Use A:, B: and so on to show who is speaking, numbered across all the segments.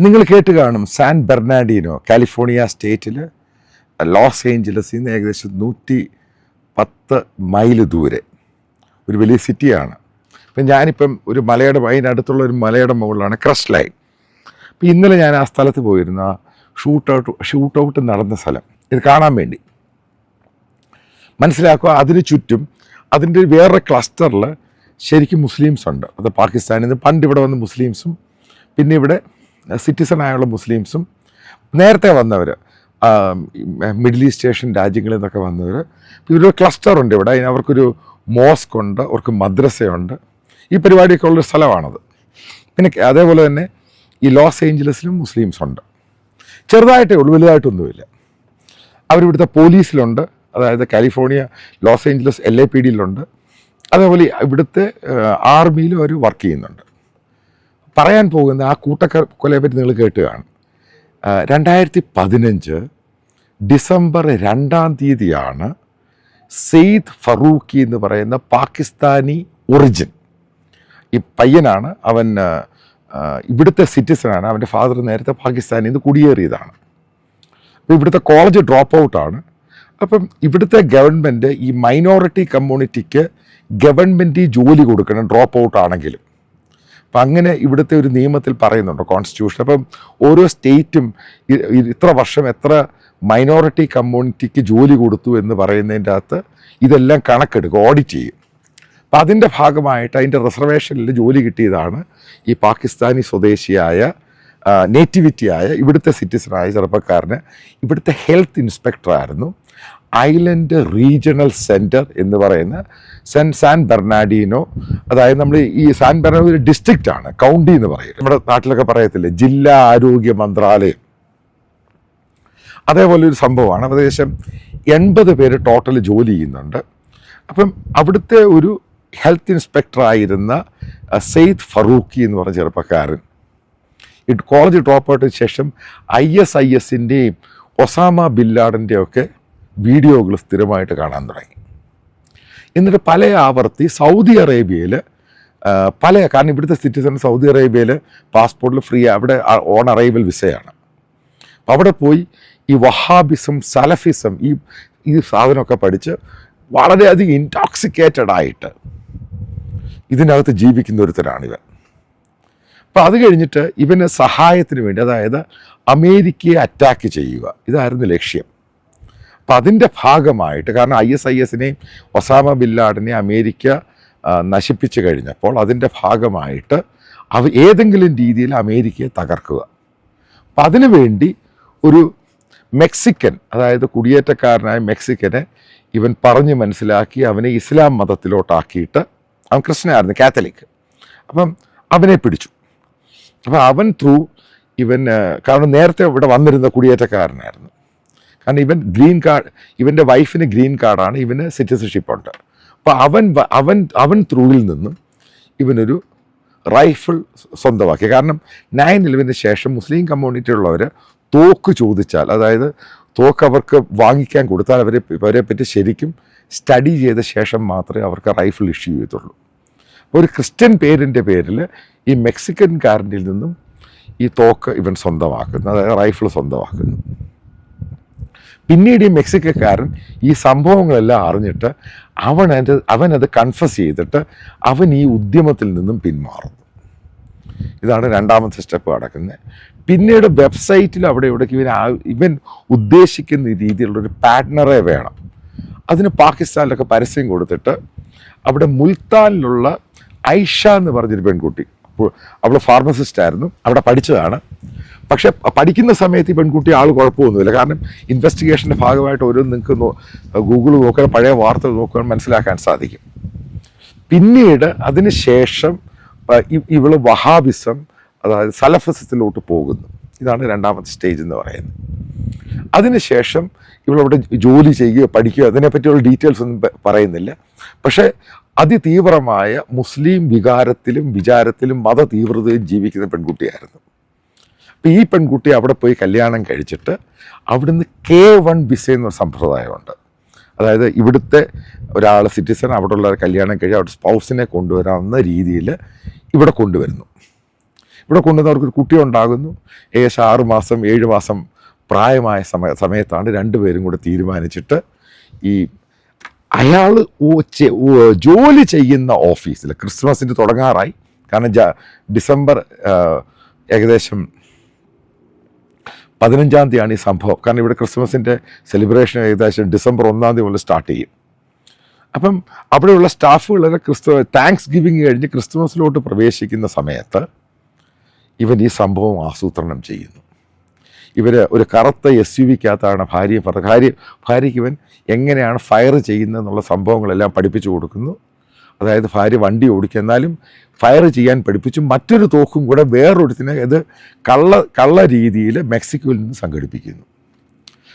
A: നിങ്ങൾ കേട്ട് കാണും സാൻ ബെർണാഡിനോ, കാലിഫോർണിയ സ്റ്റേറ്റിൽ ലോസ് ഏഞ്ചലസിൽ നിന്ന് ഏകദേശം 110 മൈൽ ദൂരെ ഒരു വലിയ സിറ്റിയാണ്. അപ്പം ഞാനിപ്പം ഒരു മലയുടെ അതിനടുത്തുള്ള ഒരു മലയുടെ മുകളിലാണ് ക്രസ്റ്റ് ലൈൻ. അപ്പം ഇന്നലെ ഞാൻ ആ സ്ഥലത്ത് പോയിരുന്നു, ആ ഷൂട്ടൗട്ട് നടന്ന സ്ഥലം ഇത് കാണാൻ വേണ്ടി. മനസ്സിലാക്കുക, അതിന് ചുറ്റും അതിൻ്റെ വേറൊരു ക്ലസ്റ്ററിൽ ശരിക്കും മുസ്ലിംസ് ഉണ്ട്. അത് പാകിസ്ഥാനിൽ നിന്ന് പണ്ട് ഇവിടെ വന്ന മുസ്ലിംസും പിന്നെ ഇവിടെ സിറ്റിസണായുള്ള മുസ്ലിംസും നേരത്തെ വന്നവർ മിഡിൽ ഈസ്റ്റ് ഏഷ്യൻ രാജ്യങ്ങളിൽ നിന്നൊക്കെ വന്നവർ. ഇവരൊരു ക്ലസ്റ്ററുണ്ട് ഇവിടെ. അവർക്കൊരു മോസ്ക് ഉണ്ട്, അവർക്ക് മദ്രസയുണ്ട്. ഈ പരിപാടിയൊക്കെ ഉള്ളൊരു സ്ഥലമാണത്. പിന്നെ അതേപോലെ തന്നെ ഈ ലോസ് ഏഞ്ചലസിലും മുസ്ലിംസ് ഉണ്ട്. ചെറുതായിട്ടേ ഉള്ളൂ, വലുതായിട്ടൊന്നുമില്ല. അവരിവിടുത്തെ പോലീസിലുണ്ട്, അതായത് കാലിഫോർണിയ ലോസ് ഏഞ്ചലസ് LAPDയിലുണ്ട്. അതേപോലെ ഇവിടുത്തെ ആർമിയിലും അവർ വർക്ക് ചെയ്യുന്നുണ്ട്. പറയാൻ പോകുന്ന ആ കൂട്ടക്കൊലയെ പറ്റി നിങ്ങൾ കേട്ട് കാണും. 2015 ഡിസംബർ 2 സെയ്ദ് ഫറൂഖി എന്ന് പറയുന്ന പാകിസ്ഥാനി ഒറിജിൻ ഈ പയ്യനാണ്. അവൻ ഇവിടുത്തെ സിറ്റിസനാണ്. അവൻ്റെ ഫാദർ നേരത്തെ പാകിസ്ഥാനിൽ നിന്ന് കുടിയേറിയതാണ്. അപ്പോൾ ഇവിടുത്തെ കോളേജ് ഡ്രോപ്പ് ഔട്ടാണ്. അപ്പം ഇവിടുത്തെ ഗവൺമെൻറ് ഈ മൈനോറിറ്റി കമ്മ്യൂണിറ്റിക്ക് ഗവൺമെൻറ് ജോലി കൊടുക്കണം ഡ്രോപ്പ് ഔട്ട് ആണെങ്കിലും. അപ്പം അങ്ങനെ ഇവിടുത്തെ ഒരു നിയമത്തിൽ പറയുന്നുണ്ട്, കോൺസ്റ്റിറ്റ്യൂഷൻ. അപ്പം ഓരോ സ്റ്റേറ്റും ഇത്ര വർഷം എത്ര മൈനോറിറ്റി കമ്മ്യൂണിറ്റിക്ക് ജോലി കൊടുത്തു എന്ന് പറയുന്നതിൻ്റെ അകത്ത് ഇതെല്ലാം കണക്കെടുക്കും, ഓഡിറ്റ് ചെയ്യും. അപ്പം അതിൻ്റെ ഭാഗമായിട്ട് അതിൻ്റെ റിസർവേഷനിൽ ജോലി കിട്ടിയതാണ് ഈ പാകിസ്ഥാനി സ്വദേശിയായ നേറ്റിവിറ്റിയായ ഇവിടുത്തെ സിറ്റിസണായ ചെറുപ്പക്കാരന്. ഇവിടുത്തെ ഹെൽത്ത് ഇൻസ്പെക്ടറായിരുന്നു. ഐലൻഡ് റീജിയണൽ സെൻറ്റർ എന്ന് പറയുന്ന സാൻ ബെർണാഡിനോ. അതായത് നമ്മൾ ഈ സാൻ ബെർണാഡിനോ ഒരു ഡിസ്ട്രിക്റ്റാണ്, കൗണ്ടി എന്ന് പറയും. നമ്മുടെ നാട്ടിലൊക്കെ പറയത്തില്ലേ ജില്ലാ ആരോഗ്യ മന്ത്രാലയം, അതേപോലെ ഒരു സംഭവമാണ്. ഏകദേശം 80 പേര് ടോട്ടൽ ജോലി ചെയ്യുന്നുണ്ട്. അപ്പം അവിടുത്തെ ഒരു ഹെൽത്ത് ഇൻസ്പെക്ടറായിരുന്ന സെയ്ദ് ഫറൂഖി എന്ന് പറഞ്ഞ ചെറുപ്പക്കാരൻ കോളേജ് ഡ്രോപ്പ് ഔട്ടിന് ശേഷം ISISൻ്റെയും ഒസാമ ബിൻ ലാഡൻ്റെയും ഒക്കെ വീഡിയോകൾ സ്ഥിരമായിട്ട് കാണാൻ തുടങ്ങി. എന്നിട്ട് പല ആവർത്തി സൗദി അറേബ്യയിൽ കാരണം ഇവിടുത്തെ സിറ്റിസൺ സൗദി അറേബ്യയിൽ പാസ്പോർട്ടിൽ ഫ്രീ, അവിടെ ഓൺ അറൈവൽ വിസയാണ്. അപ്പം അവിടെ പോയി ഈ വഹാബിസം, സലഫിസം, ഈ സാധനമൊക്കെ പഠിച്ച് വളരെയധികം ഇൻടോക്സിക്കേറ്റഡ് ആയിട്ട് ഇതിനകത്ത് ജീവിക്കുന്ന ഒരുത്തരാണിവൻ. അപ്പം അത് കഴിഞ്ഞിട്ട് ഇവന് സഹായത്തിന് വേണ്ടി, അതായത് അമേരിക്കയെ അറ്റാക്ക് ചെയ്യുക, ഇതായിരുന്നു ലക്ഷ്യം. അപ്പം അതിൻ്റെ ഭാഗമായിട്ട്, കാരണം ISISനെയും ഒസാമ ബിൻ ലാഡനെയും അമേരിക്ക നശിപ്പിച്ചു കഴിഞ്ഞപ്പോൾ അതിൻ്റെ ഭാഗമായിട്ട് ഏതെങ്കിലും രീതിയിൽ അമേരിക്കയെ തകർക്കുക. അപ്പം അതിനു വേണ്ടി ഒരു മെക്സിക്കൻ, അതായത് കുടിയേറ്റക്കാരനായ മെക്സിക്കനെ ഇവൻ പറഞ്ഞ് മനസ്സിലാക്കി അവനെ ഇസ്ലാം മതത്തിലോട്ടാക്കിയിട്ട്, അവൻ ക്രിസ്ത്യനായിരുന്നു, കാത്തലിക്. അപ്പം അവനെ പിടിച്ചു. അപ്പം അവൻ ഇവൻ കാരണം നേരത്തെ ഇവിടെ വന്നിരുന്ന കുടിയേറ്റക്കാരനായിരുന്നു. കാരണം ഇവൻ ഗ്രീൻ കാർഡ്, ഇവൻ്റെ വൈഫിന് ഗ്രീൻ കാർഡാണ്, ഇവന് സിറ്റിസൺഷിപ്പ് ഉണ്ട്. അപ്പോൾ അവൻ ത്രൂവിൽ നിന്നും ഇവനൊരു റൈഫിൾ സ്വന്തമാക്കി. കാരണം 9/11 ശേഷം മുസ്ലിം കമ്മ്യൂണിറ്റിയുള്ളവർ തോക്ക് ചോദിച്ചാൽ, അതായത് തോക്ക് അവർക്ക് വാങ്ങിക്കാൻ കൊടുത്താൽ അവരെ പറ്റി ശരിക്കും സ്റ്റഡി ചെയ്ത ശേഷം മാത്രമേ അവർക്ക് റൈഫിൾ ഇഷ്യൂ ചെയ്യത്തുള്ളൂ. ഒരു ക്രിസ്ത്യൻ പേരിൻ്റെ പേരിൽ ഈ മെക്സിക്കൻകാരൻ്റെ നിന്നും ഈ തോക്ക് ഇവൻ സ്വന്തമാക്കുന്നു, അതായത് റൈഫിൾ സ്വന്തമാക്കുന്നു. പിന്നീട് ഈ മെക്സിക്കക്കാരൻ ഈ സംഭവങ്ങളെല്ലാം അറിഞ്ഞിട്ട് അവനത് കൺഫസ് ചെയ്തിട്ട് അവൻ ഈ ഉദ്യമത്തിൽ നിന്നും പിന്മാറുന്നു. ഇതാണ് രണ്ടാമത്തെ സ്റ്റെപ്പ് നടക്കുന്നത്. പിന്നീട് വെബ്സൈറ്റിൽ അവിടെ ഇവിടേക്ക് ഇവൻ ഉദ്ദേശിക്കുന്ന രീതിയിലുള്ളൊരു പാർട്ട്ണറെ വേണം. അതിന് പാകിസ്ഥാനിലൊക്കെ പരസ്യം കൊടുത്തിട്ട് അവിടെ മുൽത്താനിലുള്ള ഐഷ എന്ന് പറഞ്ഞൊരു പെൺകുട്ടി, അവൾ ഫാർമസിസ്റ്റ് ആയിരുന്നു, അവിടെ പഠിച്ചതാണ്. പക്ഷെ പഠിക്കുന്ന സമയത്ത് ഈ പെൺകുട്ടി ആൾ കുഴപ്പമൊന്നുമില്ല. കാരണം ഇൻവെസ്റ്റിഗേഷൻ്റെ ഭാഗമായിട്ട് ഓരോന്ന് നിങ്ങൾക്ക് ഗൂഗിൾ നോക്കാൻ, പഴയ വാർത്തകൾ നോക്കാൻ മനസ്സിലാക്കാൻ സാധിക്കും. പിന്നീട് അതിന് ശേഷം ഇവള് വഹാബിസം, അതായത് സലഫിസത്തിലോട്ട് പോകുന്നു. ഇതാണ് രണ്ടാമത്തെ സ്റ്റേജ് എന്ന് പറയുന്നത്. അതിനുശേഷം ഇവളവിടെ ജോലി ചെയ്യുകയോ പഠിക്കുകയോ അതിനെപ്പറ്റിയുള്ള ഡീറ്റെയിൽസ് ഒന്നും പറയുന്നില്ല. പക്ഷേ അതിതീവ്രമായ മുസ്ലിം വികാരത്തിലും വിചാരത്തിലും മത തീവ്രതയും ജീവിക്കുന്ന പെൺകുട്ടിയായിരുന്നു. അപ്പം ഈ പെൺകുട്ടി അവിടെ പോയി കല്യാണം കഴിച്ചിട്ട് അവിടുന്ന് K1 വിസ എന്നൊരു സമ്പ്രദായമുണ്ട്. അതായത് ഇവിടുത്തെ ഒരാൾ സിറ്റിസൺ അവിടെയുള്ള കല്യാണം കഴിച്ച് അവിടെ സ്പൗസിനെ കൊണ്ടുവരാവുന്ന രീതിയിൽ ഇവിടെ കൊണ്ടുവരുന്നു. ഇവിടെ കൊണ്ടുവന്ന് അവർക്കൊരു കുട്ടി ഉണ്ടാകുന്നു. ഏകദേശം 6 മാസം 7 മാസം പ്രായമായ സമയത്താണ് രണ്ടുപേരും കൂടെ തീരുമാനിച്ചിട്ട് ഈ അയാൾ ജോലി ചെയ്യുന്ന ഓഫീസിൽ ക്രിസ്മസിന് തുടങ്ങാറായി. കാരണം ഡിസംബർ ഏകദേശം 15-ാം തീയതിയാണ് ഈ സംഭവം. കാരണം ഇവിടെ ക്രിസ്മസിൻ്റെ സെലിബ്രേഷൻ ഏകദേശം ഡിസംബർ 1-ാം തീയതി മുതൽ സ്റ്റാർട്ട് ചെയ്യും. അപ്പം അവിടെയുള്ള സ്റ്റാഫുകളൊക്കെ താങ്ക്സ് ഗിവിങ് കഴിഞ്ഞ് ക്രിസ്മസിലോട്ട് പ്രവേശിക്കുന്ന സമയത്ത് ഇവൻ ഈ സംഭവം ആസൂത്രണം ചെയ്യുന്നു. ഇവർ ഒരു കറുത്ത SUV-ക്കകത്താണ് ഭാര്യയ്ക്ക് ഇവൻ എങ്ങനെയാണ് ഫയർ ചെയ്യുന്നതെന്നുള്ള സംഭവങ്ങളെല്ലാം പഠിപ്പിച്ചു കൊടുക്കുന്നു. അതായത് ഭാര്യ വണ്ടി ഓടിക്കുക, എന്നാലും ഫയർ ചെയ്യാൻ പഠിപ്പിച്ചു. മറ്റൊരു തോക്കും കൂടെ വേറൊരുത്തിനെ ഇത് കള്ള രീതിയിൽ മെക്സിക്കോയിൽ നിന്ന് സംഘടിപ്പിക്കുന്നു.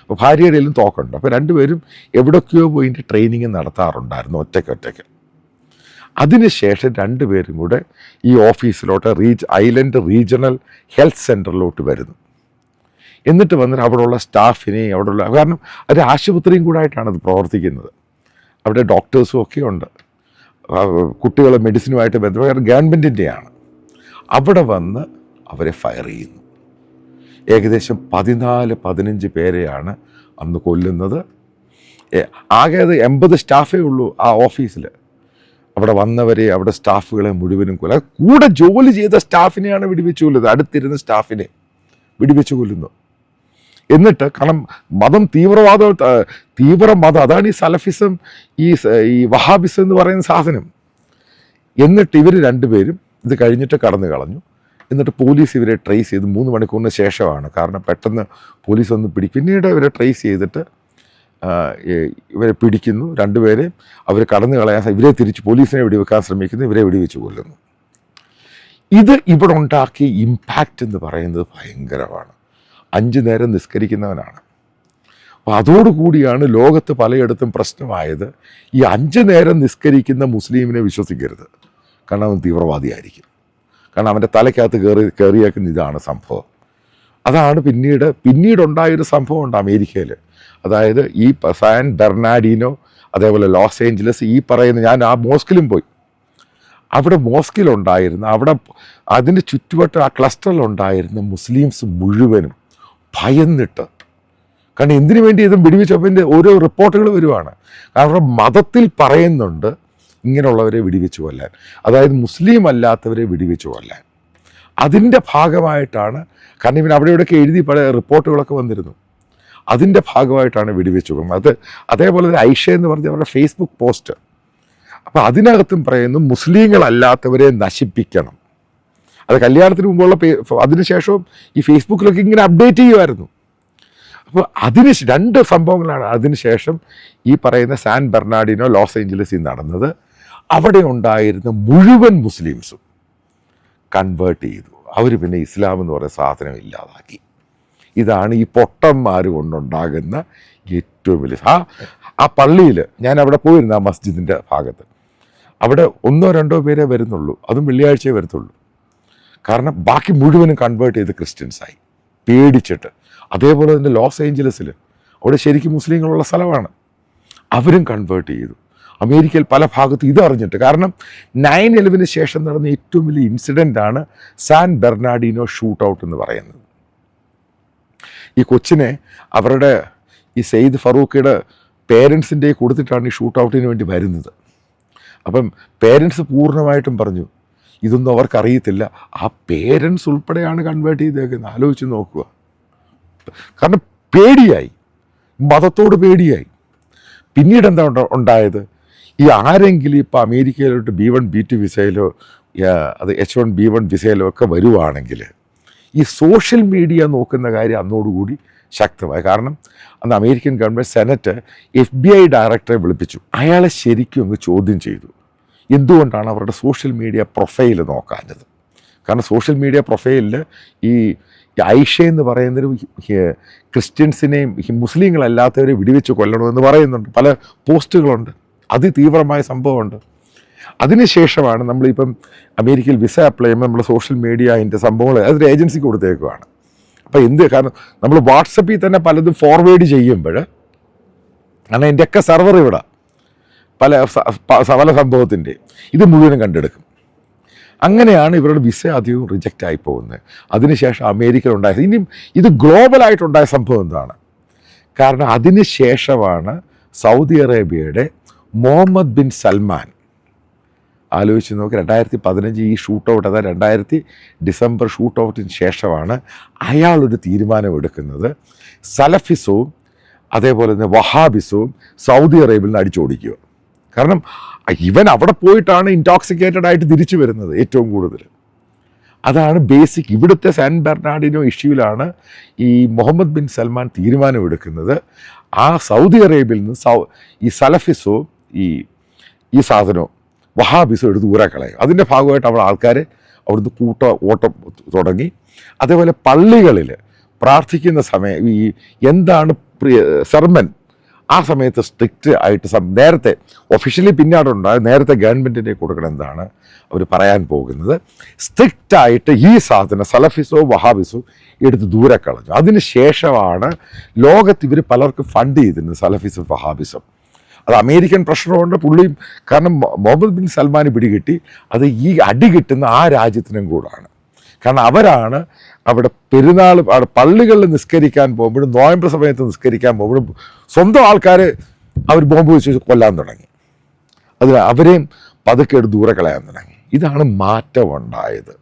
A: അപ്പോൾ ഭാര്യയുടെയിലും തോക്കുണ്ട്. അപ്പോൾ രണ്ടുപേരും എവിടൊക്കെയോ പോയിട്ട് ട്രെയിനിങ് നടത്താറുണ്ടായിരുന്നു ഒറ്റയ്ക്ക്. അതിനുശേഷം രണ്ടുപേരും കൂടെ ഈ ഓഫീസിലോട്ട് ഐലൻഡ് റീജിയണൽ ഹെൽത്ത് സെൻറ്ററിലോട്ട് വരുന്നു. എന്നിട്ട് വന്നിട്ട് അവിടെയുള്ള സ്റ്റാഫിനെ കാരണം ഒരു ആശുപത്രിയും കൂടെ ആയിട്ടാണ് അത് പ്രവർത്തിക്കുന്നത്. അവിടെ ഡോക്ടേഴ്സും ഒക്കെ ഉണ്ട്. കുട്ടികൾ മെഡിസിനുമായിട്ട് ബന്ധപ്പെട്ട ഗവൺമെൻറ്റിൻ്റെയാണ്. അവിടെ വന്ന് അവരെ ഫയർ ചെയ്യുന്നു. ഏകദേശം 14-15 പേരെയാണ് അന്ന് കൊല്ലുന്നത്. ആകെ അത് 80 സ്റ്റാഫേ ഉള്ളൂ ആ ഓഫീസിൽ. അവിടെ വന്നവരെ, അവിടെ സ്റ്റാഫുകളെ മുഴുവനും കൂടെ ജോലി ചെയ്ത സ്റ്റാഫിനെയാണ് വെടിവെച്ച് കൊല്ലുന്നത്. അടുത്തിരുന്ന സ്റ്റാഫിനെ വെടിവെച്ച് കൊല്ലുന്നു. എന്നിട്ട് കാരണം തീവ്ര മതം അതാണ് ഈ സലഫിസം, ഈ വഹാബിസം എന്ന് പറയുന്ന സാധനം. എന്നിട്ട് ഇവർ രണ്ടുപേരും ഇത് കഴിഞ്ഞിട്ട് കടന്നു കളഞ്ഞു. എന്നിട്ട് പോലീസ് ഇവരെ ട്രേസ് ചെയ്ത് 3 മണിക്കൂറിന് ശേഷമാണ്, കാരണം പെട്ടെന്ന് പോലീസ് ഒന്ന് പിന്നീട് ഇവരെ ട്രേസ് ചെയ്തിട്ട് ഇവരെ പിടിക്കുന്നു. രണ്ടുപേരെ അവർ കടന്നു കളയാൻ ഇവരെ തിരിച്ച് പോലീസിനെ വെടിവെക്കാൻ ശ്രമിക്കുന്നു. ഇവരെ വെടിവെച്ച് കൊല്ലുന്നു. ഇത് ഇവിടെ ഉണ്ടാക്കിയ ഇമ്പാക്റ്റ് എന്ന് പറയുന്നത് ഭയങ്കരമാണ്. 5 നേരം നിസ്കരിക്കുന്നവനാണ്. അപ്പോൾ അതോടുകൂടിയാണ് ലോകത്ത് പലയിടത്തും പ്രശ്നമായത്. ഈ 5 നേരം നിസ്കരിക്കുന്ന മുസ്ലിമിനെ വിശ്വസിക്കരുത്, കാരണം അവൻ തീവ്രവാദിയായിരിക്കും. കാരണം അവൻ്റെ തലയ്ക്കകത്ത് കയറിയേക്കുന്ന ഇതാണ് സംഭവം. അതാണ് പിന്നീടുണ്ടായൊരു സംഭവം ഉണ്ട് അമേരിക്കയിൽ. അതായത് ഈ സാൻ ബെർണാഡിനോ, അതേപോലെ ലോസ് ഏഞ്ചലസ്, ഈ പറയുന്ന ഞാൻ ആ മോസ്കിലും പോയി. അവിടെ മോസ്കിലുണ്ടായിരുന്ന അതിൻ്റെ ചുറ്റുവട്ടം ആ ക്ലസ്റ്ററിലുണ്ടായിരുന്ന മുസ്ലിംസ് മുഴുവനും ഭയന്നിട്ട്, കാരണം എന്തിനു വേണ്ടി ഇതും വെടിവെച്ചപ്പോൾ ഓരോ റിപ്പോർട്ടുകൾ വരുവാണ്. കാരണം മതത്തിൽ പറയുന്നുണ്ട് ഇങ്ങനെയുള്ളവരെ വെടിവെച്ച് കൊല്ലാൻ, അതായത് മുസ്ലിം അല്ലാത്തവരെ വെടിവെച്ച് കൊല്ലാൻ. അതിൻ്റെ ഭാഗമായിട്ടാണ്, കാരണം ഇവൻ അവിടെ ഇവിടെയൊക്കെ എഴുതി പല റിപ്പോർട്ടുകളൊക്കെ വന്നിരുന്നു. അതിൻ്റെ ഭാഗമായിട്ടാണ് വെടിവെച്ച് കൊല്ലുന്നത്. അതേപോലെ ഐഷ എന്ന് പറഞ്ഞ അവരുടെ ഫേസ്ബുക്ക് പോസ്റ്റ്. അപ്പോൾ അതിനകത്തും പറയുന്നു മുസ്ലിങ്ങളല്ലാത്തവരെ നശിപ്പിക്കണം. അത് കല്യാണത്തിന് മുമ്പുള്ള അതിനുശേഷവും ഈ ഫേസ്ബുക്കിലൊക്കെ ഇങ്ങനെ അപ്ഡേറ്റ് ചെയ്യുമായിരുന്നു. അപ്പോൾ 2 സംഭവങ്ങളാണ് അതിനുശേഷം ഈ പറയുന്ന സാൻ ബെർണാഡിനോ ലോസ് ഏഞ്ചലസിൽ നടന്നത്. അവിടെ ഉണ്ടായിരുന്ന മുഴുവൻ മുസ്ലിംസും കൺവേർട്ട് ചെയ്തു. അവർ പിന്നെ ഇസ്ലാം എന്ന് പറയുന്ന സാധനം ഇല്ലാതാക്കി. ഇതാണ് ഈ പൊട്ടന്മാർ കൊണ്ടുണ്ടാകുന്ന ഏറ്റവും വലിയ ആ പള്ളിയിൽ ഞാൻ അവിടെ പോയിരുന്നു. ആ മസ്ജിദിൻ്റെ ഭാഗത്ത് അവിടെ 1-2 പേരെ വരുന്നുള്ളൂ, അതും വെള്ളിയാഴ്ചയെ വരത്തുള്ളൂ. കാരണം ബാക്കി മുഴുവനും കൺവേർട്ട് ചെയ്ത് ക്രിസ്ത്യൻസായി പേടിച്ചിട്ട്. അതേപോലെ തന്നെ ലോസ് ഏഞ്ചലസിൽ അവിടെ ശരിക്കും മുസ്ലിങ്ങളുള്ള സ്ഥലമാണ്, അവരും കൺവേർട്ട് ചെയ്തു. അമേരിക്കയിൽ പല ഭാഗത്തും ഇതറിഞ്ഞിട്ട്, കാരണം 9/11 ശേഷം നടന്ന ഏറ്റവും വലിയ ഇൻസിഡൻ്റാണ് സാൻ ബെർണാഡിനോ ഷൂട്ട് ഔട്ട് എന്ന് പറയുന്നത്. ഈ കൊച്ചിനെ അവരുടെ ഈ സെയ്ദ് ഫറൂഖിയുടെ പേരൻസിൻ്റെ കൊടുത്തിട്ടാണ് ഈ ഷൂട്ട് ഔട്ടിന് വേണ്ടി വരുന്നത്. അപ്പം പേരൻസ് പൂർണ്ണമായിട്ടും പറഞ്ഞു ഇതൊന്നും അവർക്കറിയത്തില്ല. ആ പേരൻസ് ഉൾപ്പെടെയാണ് കൺവേർട്ട് ചെയ്തേക്കുന്നത്. ആലോചിച്ച് നോക്കുക. കാരണം പേടിയായി, മതത്തോട് പേടിയായി. പിന്നീട് എന്താ ഉണ്ടായത്? ഈ ആരെങ്കിലും ഇപ്പോൾ അമേരിക്കയിലോട്ട് B1 B2 വിസയിലോ അത് H1B1 വിസയിലോ ഒക്കെ വരുവാണെങ്കിൽ ഈ സോഷ്യൽ മീഡിയ നോക്കുന്ന കാര്യം അന്നോടുകൂടി ശക്തമായി. കാരണം അന്ന് അമേരിക്കൻ ഗവൺമെൻറ് സെനറ്റ് FBI ഡയറക്ടറെ വിളിപ്പിച്ചു. അയാളെ ശരിക്കും അങ്ങ് ചോദ്യം ചെയ്തു. എന്തുകൊണ്ടാണ് അവരുടെ സോഷ്യൽ മീഡിയ പ്രൊഫൈൽ നോക്കാഞ്ഞത്? കാരണം സോഷ്യൽ മീഡിയ പ്രൊഫൈലിൽ ഈ ഐഷ എന്ന് പറയുന്നൊരു ക്രിസ്ത്യൻസിനെയും മുസ്ലിങ്ങളല്ലാത്തവരെ വെടിവെച്ച് കൊല്ലണമെന്ന് പറയുന്നുണ്ട്. പല പോസ്റ്റുകളുണ്ട്, അതിതീവ്രമായ സംഭവമുണ്ട്. അതിനുശേഷമാണ് നമ്മളിപ്പം അമേരിക്കയിൽ വിസ അപ്ലൈ ചെയ്യുമ്പോൾ നമ്മൾ സോഷ്യൽ മീഡിയ അതിൻ്റെ സംഭവങ്ങൾ അതൊരു ഏജൻസിക്ക് കൊടുത്തേക്കുവാണ്. അപ്പോൾ കാരണം നമ്മൾ വാട്സപ്പിൽ തന്നെ പലതും ഫോർവേഡ് ചെയ്യുമ്പോൾ, കാരണം എൻ്റെയൊക്കെ സെർവർ ഇവിടെ പല സംഭവത്തിൻ്റെ ഇത് മുഴുവനും കണ്ടെടുക്കും. അങ്ങനെയാണ് ഇവരുടെ വിസ അധികവും റിജക്റ്റ് ആയി പോകുന്നത്. അതിനുശേഷം അമേരിക്കയിലുണ്ടായത്, ഇനിയും ഇത് ഗ്ലോബലായിട്ടുണ്ടായ സംഭവം എന്താണ്? കാരണം അതിനുശേഷമാണ് സൗദി അറേബ്യയുടെ മുഹമ്മദ് ബിൻ സൽമാൻ, ആലോചിച്ച് നോക്കി, 2015 ഈ ഷൂട്ട് ഔട്ട്, അതായത് 2000 ഡിസംബർ ഷൂട്ട് ഔട്ടിന് ശേഷമാണ് അയാളൊരു തീരുമാനമെടുക്കുന്നത്, സലഫിസവും അതേപോലെ തന്നെ വഹാബിസവും സൗദി അറേബ്യയിൽ നിന്ന് അടിച്ചോടിക്കുക. കാരണം ഇവൻ അവിടെ പോയിട്ടാണ് ഇൻടോക്സിക്കേറ്റഡ് ആയിട്ട് തിരിച്ചു വരുന്നത് ഏറ്റവും കൂടുതൽ. അതാണ് ബേസിക്. ഇവിടുത്തെ സാൻ ബെർണാർഡിനോ ഇഷ്യൂവിലാണ് ഈ മുഹമ്മദ് ബിൻ സൽമാൻ തീരുമാനമെടുക്കുന്നത്, ആ സൗദി അറേബ്യയിൽ നിന്ന് ഈ സലഫിസവും ഈ സാധനവും വഹാബിസോ എടുത്ത് ഊരാക്കളയും. അതിൻ്റെ ഭാഗമായിട്ട് അവിടെ ആൾക്കാർ അവിടുന്ന് ഓട്ടം തുടങ്ങി. അതേപോലെ പള്ളികളിൽ പ്രാർത്ഥിക്കുന്ന സമയം ഈ എന്താണ് സെർമൻ, ആ സമയത്ത് സ്ട്രിക്റ്റ് ആയിട്ട് നേരത്തെ ഒഫീഷ്യലി പിന്നാടുണ്ടാകും, നേരത്തെ ഗവൺമെൻറ്റിൻ്റെ കൊടുക്കണം എന്താണ് അവർ പറയാൻ പോകുന്നത്. സ്ട്രിക്റ്റായിട്ട് ഈ സാധനം സലഫിസോ വഹാബിസോ എടുത്ത് ദൂരെ കളഞ്ഞു. അതിന് ശേഷമാണ് ലോകത്ത് ഇവർ പലർക്കും ഫണ്ട് ചെയ്തിരുന്നത് സലഫിസം വഹാബിസം. അത് അമേരിക്കൻ പ്രഷറുകൊണ്ട് പുള്ളിയും, കാരണം മുഹമ്മദ് ബിൻ സൽമാന് പിടികിട്ടി അത് ഈ അടി കിട്ടുന്ന ആ രാജ്യത്തിനും കൂടാണ്. കാരണം അവരാണ് അവിടെ പെരുന്നാൾ, അവിടെ പള്ളികളിൽ നിസ്കരിക്കാൻ പോകുമ്പോഴും നോയമ്പ് സമയത്ത് നിസ്കരിക്കാൻ പോകുമ്പോഴും സ്വന്തം ആൾക്കാർ അവർ ബോംബ് വെച്ച് കൊല്ലാൻ തുടങ്ങി. അതിൽ അവരെയും പതുക്കെ എടുത്ത് ദൂരെ കളയാൻ തുടങ്ങി. ഇതാണ് മാറ്റം ഉണ്ടായത്.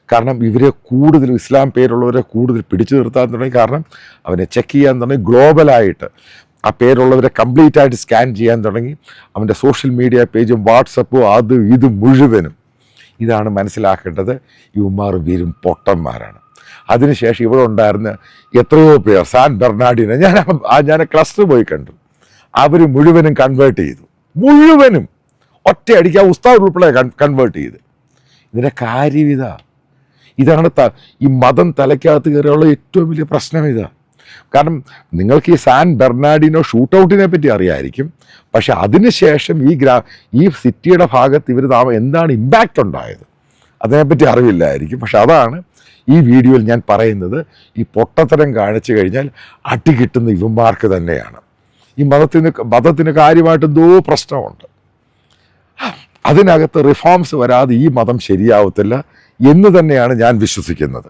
A: കാരണം ഇവരെ കൂടുതൽ, ഇസ്ലാം പേരുള്ളവരെ കൂടുതൽ പിടിച്ചു നിർത്താൻ തുടങ്ങി. കാരണം അവനെ ചെക്ക് ചെയ്യാൻ തുടങ്ങി, ഗ്ലോബലായിട്ട് ആ പേരുള്ളവരെ കംപ്ലീറ്റ് ആയിട്ട് സ്കാൻ ചെയ്യാൻ തുടങ്ങി. അവൻ്റെ സോഷ്യൽ മീഡിയ പേജും വാട്സപ്പും അത് ഇത് മുഴുവനും. ഇതാണ് മനസ്സിലാക്കേണ്ടത്, ഇവന്മാർ വീരും പൊട്ടന്മാരാണ്. അതിനുശേഷം ഇവിടെ ഉണ്ടായിരുന്ന എത്രയോ പേർ സാൻ ബെർണാർഡിനെ ഞാൻ ക്ലസ്റ്റർ പോയി കണ്ടു, അവർ മുഴുവനും കൺവേർട്ട് ചെയ്തു, മുഴുവനും ഒറ്റയടിക്ക് ആ ഉസ്താദ് ഉൾപ്പെടെ കൺവേർട്ട് ചെയ്ത്. ഇതിൻ്റെ കാര്യം ഇതാണ് ഈ മതം തലയ്ക്കകത്ത് കയറിയുള്ള ഏറ്റവും വലിയ പ്രശ്നം ഇതാ. കാരണം നിങ്ങൾക്ക് ഈ സാൻ ബെർണാർഡിനോ ഷൂട്ട് ഔട്ടിനെ പറ്റി അറിയാമായിരിക്കും, പക്ഷെ അതിനുശേഷം ഈ സിറ്റിയുടെ ഭാഗത്ത് ഇവർ എന്താണ് ഇമ്പാക്റ്റ് ഉണ്ടായത് അതിനെപ്പറ്റി അറിവില്ലായിരിക്കും. പക്ഷെ അതാണ് ഈ വീഡിയോയിൽ ഞാൻ പറയുന്നത്. ഈ പൊട്ടത്തരം കാണിച്ചു കഴിഞ്ഞാൽ അടി കിട്ടുന്ന ഇവന്മാർക്ക് തന്നെയാണ്. ഈ മതത്തിന് കാര്യമായിട്ട് എന്തോ പ്രശ്നമുണ്ട്, അതിനകത്ത് റിഫോംസ് വരാതെ ഈ മതം ശരിയാവത്തില്ല എന്ന് തന്നെയാണ് ഞാൻ വിശ്വസിക്കുന്നത്.